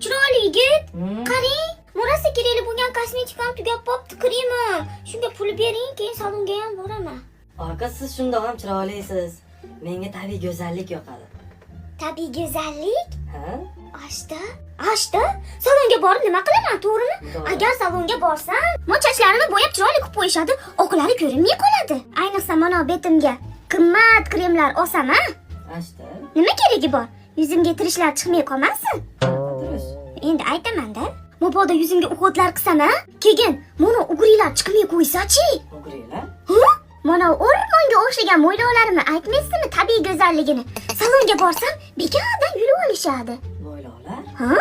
Chiroyli yigit. Qarang, murasa kerakli bo'lgan kosmetikam tugab qopti, kremim. Shunga pul bering, keyin salonga ham boraman. Aka, siz shundoq ham chiroylisiz. Menga tabiiy go'zallik yoqadi. Tabiiy go'zallik? Ha? Ashda? Salonga borib nima qilaman, to'g'rimi? To'g'ri. Agar salonga borsam, mo'chaklarini bo'yab chiroyli qilib qo'yishadi, oqlari ko'rinmay qoladi. Ayniqsa mana betimga qimmat kremlar olsam, ha? Ashta. Nima keragi bor? Yuzimga tirishlar chiqmay qolmasin. Turish. Endi aytaman-da. Mabodo yuzimga uqotlar qilsam, ha? Keyin mana ugrilar chiqmay qo'ysa-chi? O'g'rilar? Ha? Mana o'rmonga o'xshagan mo'ylovlarimni aytmaysizmi tabiiy go'zalligini? Salonga borsam, bekordan yulib olishadi. Mo'ylovlar? Ha?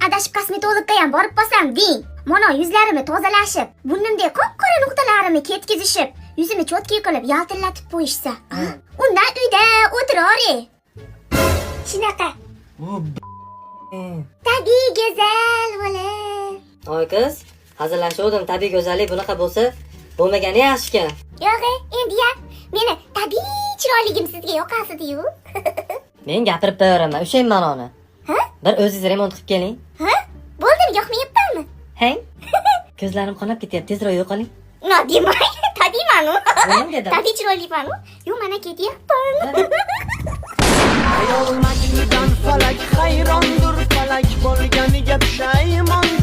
Adashib kosmetologga ham borib qolsam deng. Mana yuzlarimni tozalashib, burnimdagi qop-qora nuqtalarimni ketkizishib, yuzimni cho'tki qilib yaltillatib qo'yishsa, undan uyda o'tirar. Shunaqa. Tabiiy go'zal bola. Oy qiz, hazillashuvdim. Tabiiy go'zallik bunaqa bo'lsa, bo'lmagani yaxshi-kan. Yo'q, endi ya, meni tabiiy chiroyligim sizga yoqasidi-yu. Men gapirib beraman, ushlayman ona. Ha? Bir o'zingiz remont qilib keling. Ha? Bo'ldimi, yoqmayaptimi? Hang. Ko'zlarim qonab ketyapti, tezroq yo'qoling. No, demay, tabiiymanu. Nima dedim? Tabiiy chiroylipanu. Yo, mana ketyapman. Ayol majnudan falak hayrondur, falak bo'lganiga pushaymondur.